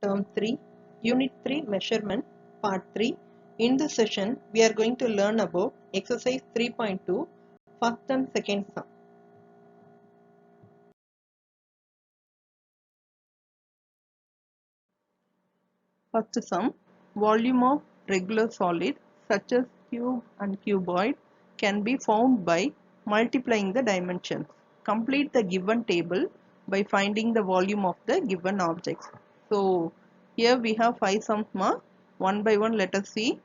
Term 3, Unit 3 Measurement, Part 3. In this session, we are going to learn about Exercise 3.2, First and Second Sum. First sum, volume of regular solid such as cube and cuboid can be found by multiplying the dimensions. Complete the given table by finding the volume of the given objects. So here we have 5 sums. One by one let us see.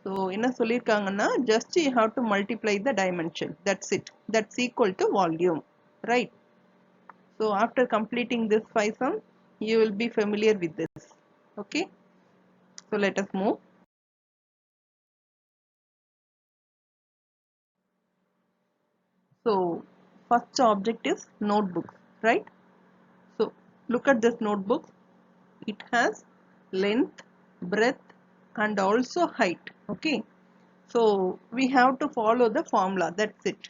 So என்ன சொல்லிருக்காங்கன்னா just you have to multiply the dimension. That's it. That's equal to volume. Right. So after completing this 5 sums, you will be familiar with this. Okay. So let us move. So first object is notebook, right? So look at this notebook. It has length, breadth and also height. Okay. So we have to follow the formula. That's it.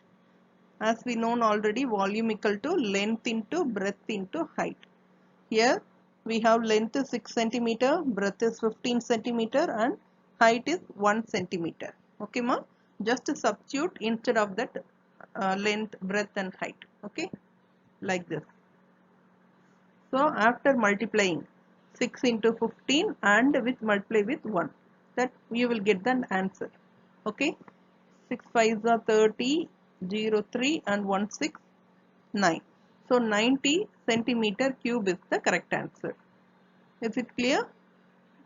As we know already, volume equal to length into breadth into height. Here we have length is 6 centimeter, breadth is 15 centimeter and height is 1 centimeter. Okay ma? Just substitute instead of that length, breadth and height. Okay, like this. So after multiplying 6 into 15 and with multiply with 1, that you will get the answer. Okay, 6 5s are 30, 0 3 and 1 6 9. So 90 centimeter cube is the correct answer. Is it clear?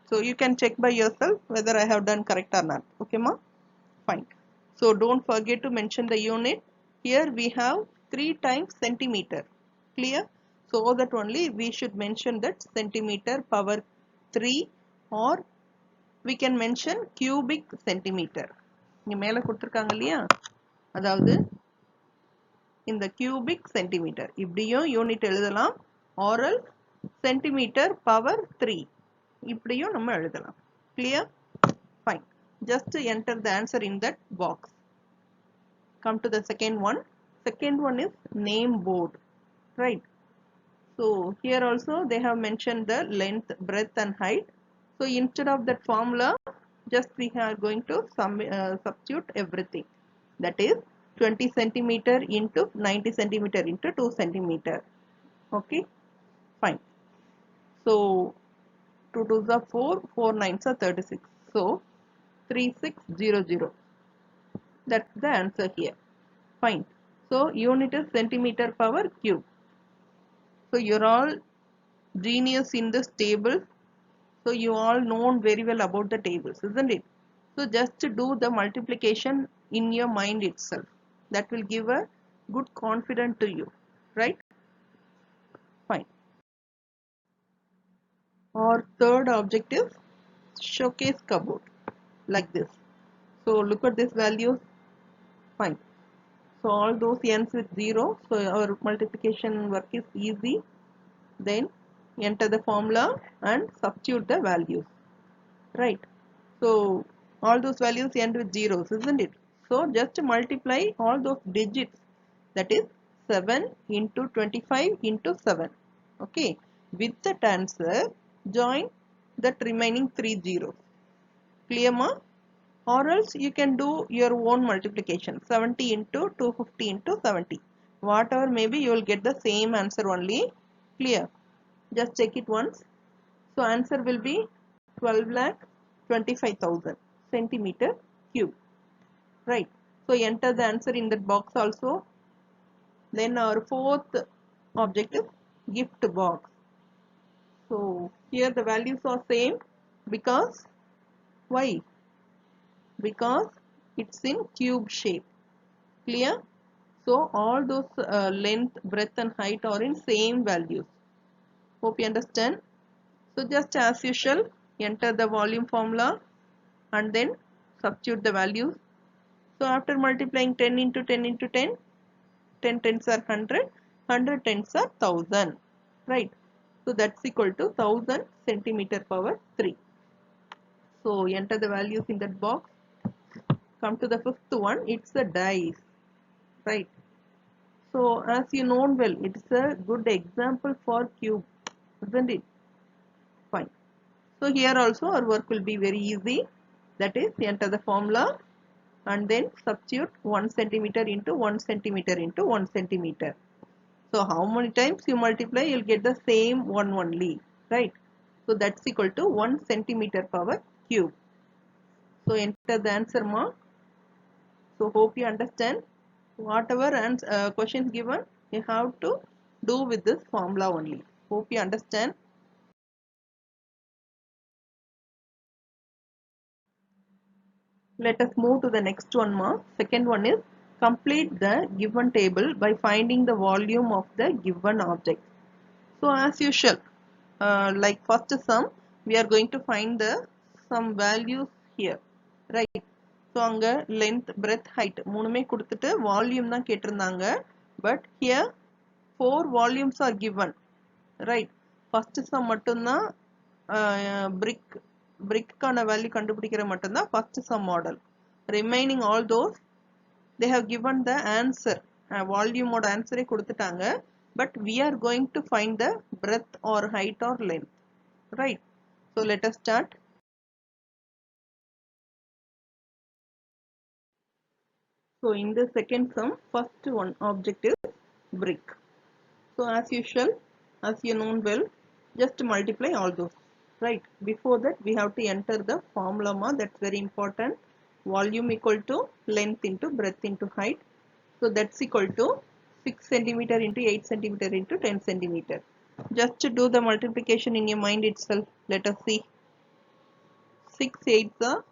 So you can check by yourself whether I have done correct or not. Okay ma? Fine. So don't forget to mention the unit. Here we have 3 times centimeter. Clear? So that only we should mention that centimeter power 3 or we can mention cubic centimeter. இங்க மேல கொடுத்திருக்காங்க இல்லையா, அதாவது இந்த cubic centimeter இப்படியும் unit எழுதலாம், oral centimeter power 3 இப்படியும் நம்ம எழுதலாம். Clear? Fine. Just enter the answer in that box. Come to the second one. Second one is name board, right? So here also they have mentioned the length, breadth and height. So instead of that formula, just we are going to substitute everything. That is 20 centimeter into 90 centimeter into 2 centimeter. Okay, fine. So 2 2s are 4, 4 9s are 36. So 3600. That's the answer here. Fine. So unit is centimeter power cube. So you're all genius in this table. So you all know very well about the tables, isn't it? So just to do the multiplication in your mind itself. That will give a good confidence to you, right? Fine. Our third object is showcase cupboard, like this. So look at this values. Fine. So all those ends with 0. So our multiplication work is easy. Then enter the formula and substitute the values, right? So all those values end with zeros, isn't it? So just multiply all those digits, that is 7 into 25 into 7. Okay, with that answer join that remaining 3 zeros. Clear ma? Or else you can do your own multiplication, 70 into 250 into 70. Whatever maybe you will get the same answer only. Clear? Just check it once. So answer will be 12,25,000 centimeter cube. Right. So enter the answer in that box also. Then our fourth object is gift box. So here the values are same because why? Because it's in cube shape. Clear? So all those length, breadth and height are in same values. Hope you understand. So just as usual, enter the volume formula and then substitute the values. So after multiplying 10 into 10 into 10, 10 tens are 100, 100 tens are 1000, right? So that's equal to 1000 centimeter power 3. So enter the values in that box. Come to the fifth one, it's a dice, right? So as you know well, it's a good example for cube, isn't it? Fine. So here also our work will be very easy. That is, enter the formula and then substitute 1 centimeter into 1 centimeter into 1 centimeter. So how many times you multiply, you'll get the same one only, right? So that's equal to 1 centimeter power cube. So enter the answer mark. So hope you understand. Whatever questions given, you have to do with this formula only. Hope you understand. Let us move to the next one more. Second one is complete the given table by finding the volume of the given object. So as usual, like first sum, we are going to find the some values here, right? So அங்க length, breadth, height மூணுமே கொடுத்துட்டு volume தான் கேட்டிருந்தாங்க. But here 4 volumes are given, right? First sum மட்டும்தான் brick-கான value கண்டுபிடிக்கிற மட்டும்தான் first sum model. Remaining all those, they have given the answer. Volume ஓட answer கொடுத்துட்டாங்க. But we are going to find the breadth or height or length, right? So let us start. So in the second sum, first one object is brick. So as usual, as you know well, just multiply all those, right? Before that, we have to enter the formula. That's very important. Volume equal to length into breadth into height. So that's equal to 6 centimeter into 8 centimeter into 10 centimeter. Just to do the multiplication in your mind itself, let us see. 6 8s are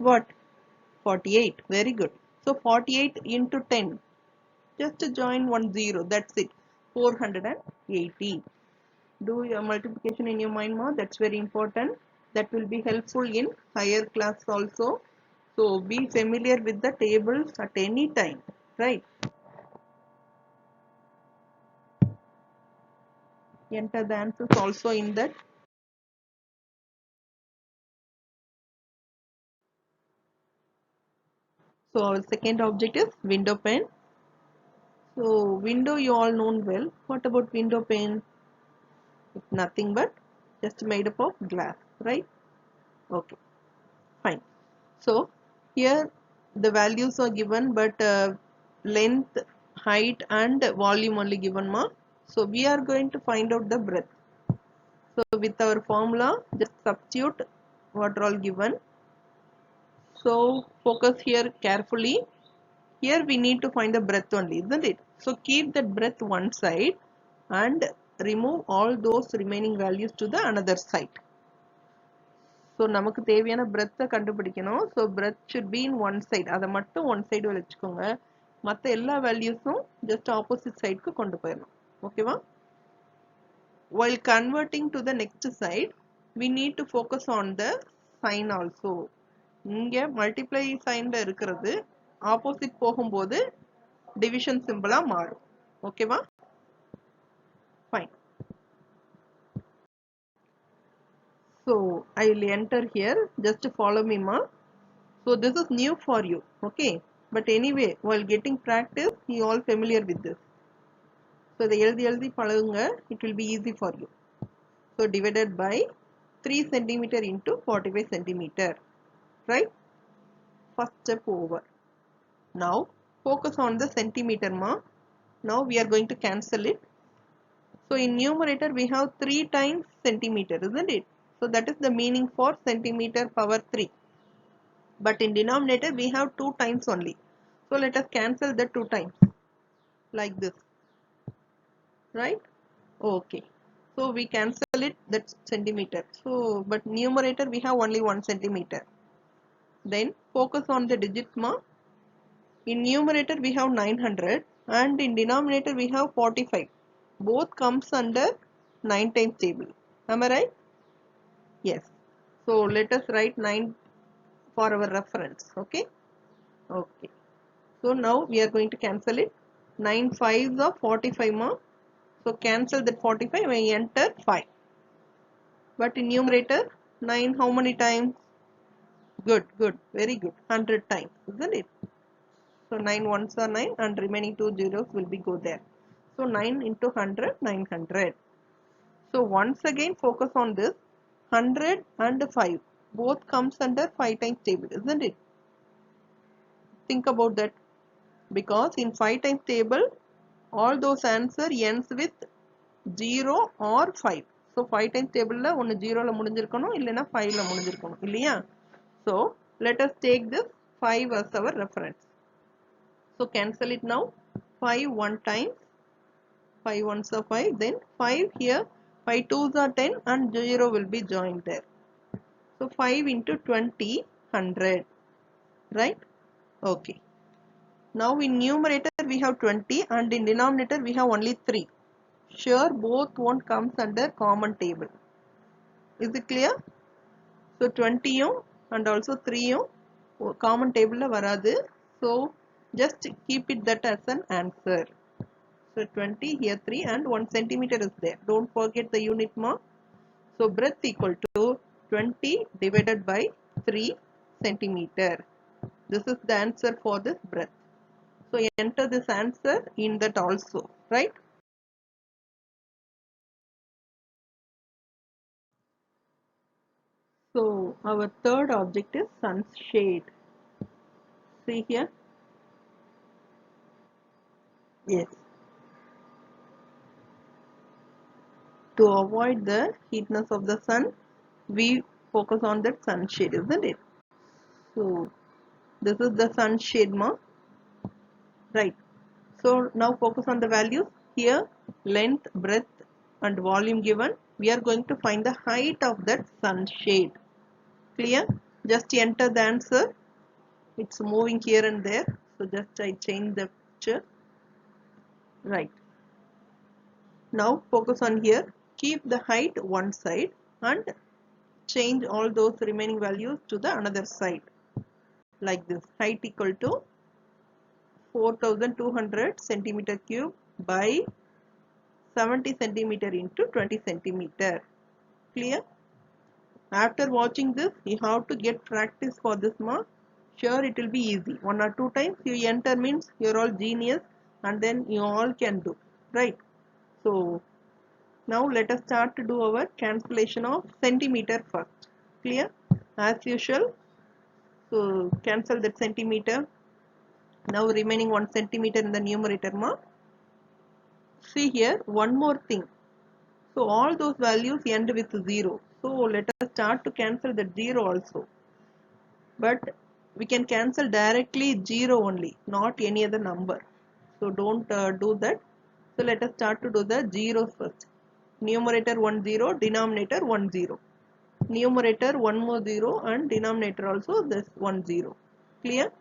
what? 48. Very good. So 48 into 10. Just to join 1 0. That's it. 480. Do your multiplication in your mind more. That's very important. That will be helpful in higher class also. So be familiar with the tables at any time. Right. Enter the answers also in that. So our second object is window pane. So window you all know well. What about window pane? It's nothing but just made up of glass, right? Okay, fine. So here the values are given, but length, height and volume only given ma. So we are going to find out the breadth. So with our formula, just substitute what are all given. So focus here carefully. Here we need to find the breadth only, isn't it? So keep that breadth one side and remove all those remaining values to the another side. So நமக்கு தேவையான breadth கண்டுபிடிக்கணும். So breadth should be in one side. அதை மட்டும் one side வச்சுக்கோங்க. மற்ற எல்லா valuesம் just opposite side க்கு கொண்டு போயிடணும். ஓகேவா? While converting to the next side, we need to focus on the sign also. இங்க multiply signல இருக்கிறது opposite போகும்போது division symbol மாறும். ஓகேவா? Fine. So I will enter here. Just follow me, ma. So this is new for you. Okay. But anyway, while getting practice, you all familiar with this. So the எழுதி பழகுங்க. It will be easy for you. So divided by 3 centimeter into 45 centimeter. Right? First step over. Now focus on the centimeter, ma. Now we are going to cancel it. So in numerator we have 3 times centimeter, isn't it? So that is the meaning for centimeter power 3. But in denominator we have 2 times only. So let us cancel the 2 times like this. Right? Okay. So we cancel it, that's centimeter. So but numerator we have only 1 centimeter. Then focus on the digits, ma. In numerator we have 900 and in denominator we have 45. Both comes under 9 times table. Am I right? Yes. So let us write 9 for our reference. Okay. Okay. So now we are going to cancel it. 9 5s are 45 more. So cancel that 45 and enter 5. But in numerator 9 how many times? Good, good, very good. 100 times, isn't it? So 9 ones are 9 and remaining 2 zeros will be go there. So 9 into 100, 900. So once again focus on this 100 and 5. Both comes under 5 times table, isn't it? Think about that. Because in 5 times table, all those answer ends with 0 or 5. So 5 times table la one 0 la முடிஞ்சிருக்கணும் இல்லனா 5 la முடிஞ்சிருக்கணும் இல்லையா? So let us take this 5 as our reference. So cancel it now. 5 one time, 5 ones are 5, then 5 here, 5 twos are 10 and 0 will be joined there. So 5 into 20, 100, right? Okay. Now in numerator we have 20 and in denominator we have only 3. Sure, both won't comes under common table. Is it clear? So 20 and also 3 common table la varadu. So just keep it that as an answer. So 20 here 3 and 1 centimeter is there. Don't forget the unit mark. So breadth equal to 20 divided by 3 centimeter. This is the answer for this breadth. So enter this answer in that also, right? So our third object is sunshade. See here. Yes. To avoid the heatness of the sun, we focus on that sunshade, isn't it? So this is the sunshade mark, right? So now focus on the values. Here length, breadth and volume given. We are going to find the height of that sunshade. Clear? Just enter the answer. It's moving here and there. So just I change the picture. Right. Now focus on here. Keep the height one side and change all those remaining values to the another side. Like this. Height equal to 4200 centimeter cube by 70 centimeter into 20 centimeter. Clear? After watching this, you have to get practice for this mark. Sure, it will be easy. 1 or 2 times you enter means you're all genius and then you all can do. Right? So, now let us start to do our cancellation of centimeter first. Clear? As usual. So, cancel that centimeter. Now remaining 1 centimeter in the numerator mark. See here, one more thing. So all those values end with 0. So let us start to cancel the 0 also. But we can cancel directly 0 only, not any other number. So don't do that. So let us start to do the zeros first. Numerator 1 0, denominator 1 0. Numerator 1 more 0 and denominator also this 1 0. Clear?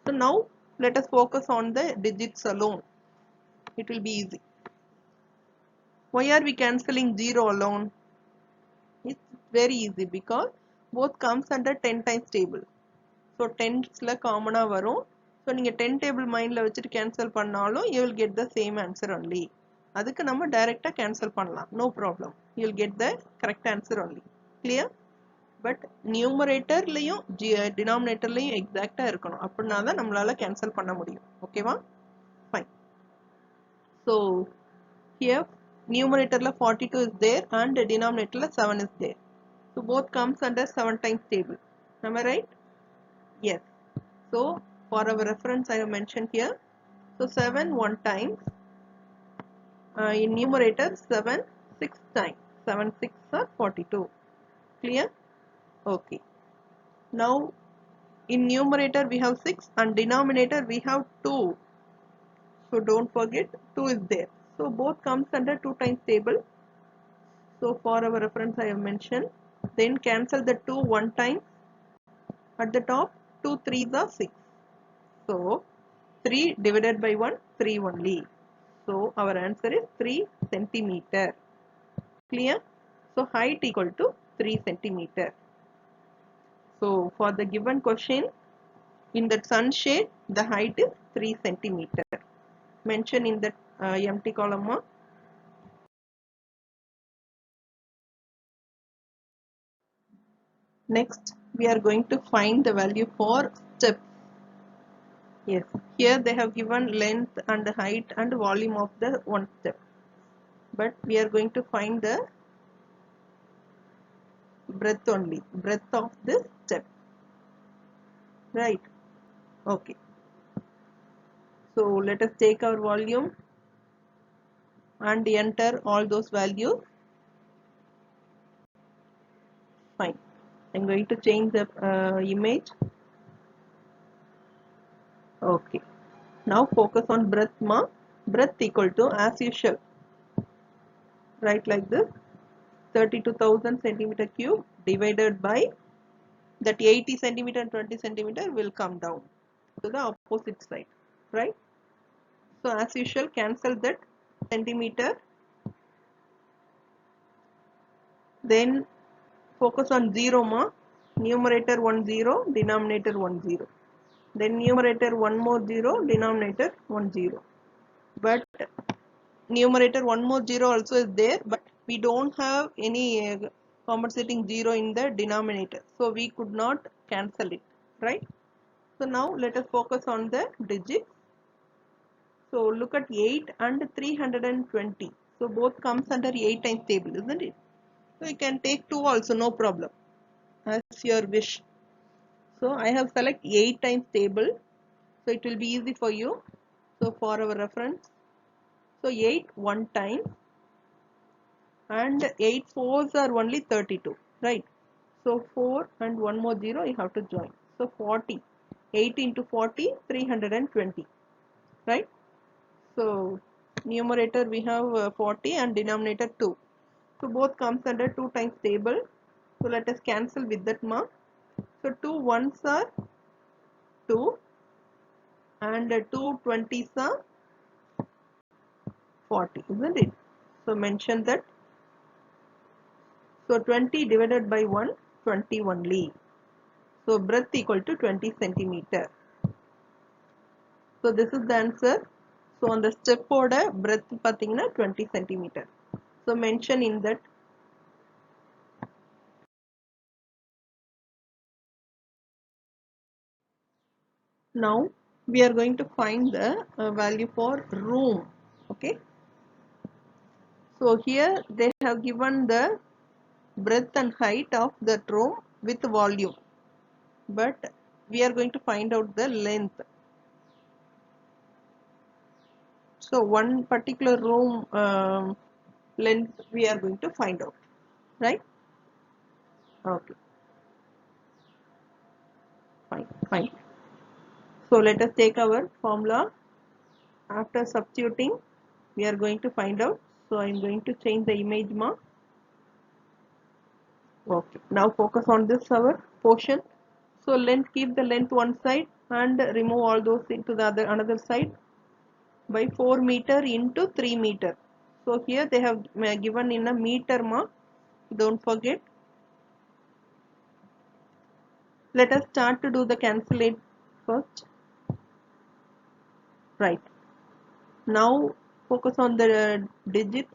So now let us focus on the digits alone. It will be easy. Why are we cancelling 0 alone? It's very easy because both comes under 10 times table. So 10s la common ah varum. So நீங்க 10 table mind la வச்சிட்டு cancel பண்ணாலும் you will get the same answer only. அதுக்கு நம்ம டைரக்டா cancel பண்ணலாம். No problem. You will get the correct answer only. Clear? But numerator லையும் denominator லையும் exact இருக்கணும். அப்படினா தான் நம்மளால cancel பண்ண முடியும். ஓகேவா? Fine. So here numerator la 42 is there and denominator la 7 is there. So both comes under 7 times table. Am I right? Yes. So for our reference I have mentioned here. So 7 1 times. In numerator 7 6 times. 7 6 are 42. Clear? Okay. Now in numerator we have 6 and denominator we have 2. So don't forget 2 is there. So both comes under 2 times table. So for our reference I have mentioned. Then cancel the 2 1 time. At the top 2 3s are 6. So 3 divided by 1 3 only. So our answer is 3 centimeter. Clear? So height equal to 3 centimeter. So for the given question, in that sunshade the height is 3 centimeter. Mention in that empty column. Next we are going to find the value for steps. Yes, here they have given length and height and volume of the one step. But we are going to find the breadth only, breadth of this step, right? Okay, so let us take our volume and enter all those values. Fine, I'm going to change the image. Okay, now focus on breadth ma. Breadth equal to, as usual, write like this, 32,000 centimeter cube divided by that 80 centimeter and 20 centimeter will come down to the opposite side, right? So as usual, cancel that centimeter, then focus on 0 ma, numerator 1 0, denominator 1 0, then numerator 1 more 0, denominator 1 0, but numerator 1 more 0 also is there, but we don't have any compensating 0 in the denominator, so we could not cancel it, right? So now let us focus on the digits. So look at 8 and 320. So both comes under 8 times table, isn't it? So you can take 2 also, no problem, as your wish. So I have select 8 times table, so it will be easy for you. So for our reference, so 8 one time and 8 fours are only 32, right? So 4 and 1 more 0 you have to join. So 40, 8 into 40, 320, right? So numerator we have 40 and denominator 2. So both comes under 2 times table. So let us cancel with that mark. So 2 ones are 2 and 2 20s are 40, isn't it? So mention that. So 20 divided by 1, 20 only. So breadth equal to 20 centimeter. So this is the answer. So on the step order, breadth pathina 20 centimeter. So mention in that. Now we are going to find the value for room. Okay. So here they have given the breadth and height of that room with volume, but we are going to find out the length. So one particular room length we are going to find out, right? Okay, fine. So let us take our formula. After substituting, we are going to find out. So I am going to change the image mark. Okay, now focus on this our portion. So length, keep the length one side and remove all those into the another side by 4 meter into 3 meter. So here they have given in a meter mark. Don't forget. Let us start to do the calculate first. Right. Now focus on the digits.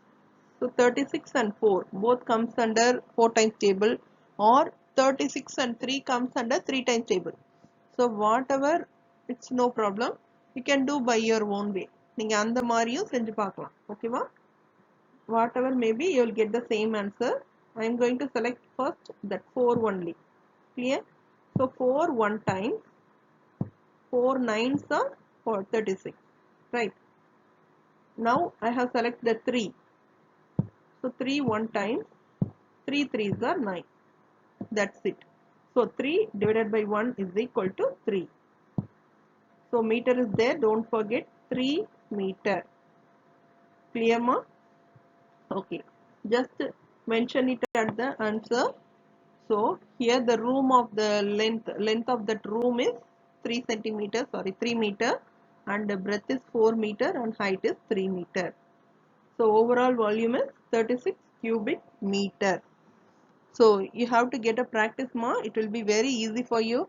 So 36 and 4 both comes under 4 times table, or 36 and 3 comes under 3 times table. So whatever, it's no problem. You can do by your own way. நீங்க அந்த மாதிரியும் செஞ்சு பார்க்கலாம். ஓகேவா? Whatever maybe you will get the same answer. I am going to select first that 4 only. Clear? So 4 one time, 4 nines are for 36. Right? Now I have select the 3. So 3 one time, 3 threes are 9. That's it. So 3 divided by 1 is equal to 3. So meter is there, don't forget 3 meter. Clear ma? Okay. Just mention it at the answer. So here the room of the length of that room is 3 centimeters, 3 meter, and the breadth is 4 meter and height is 3 meter. So overall volume is 36 cubic meter. So you have to get a practice ma. It will be very easy for you.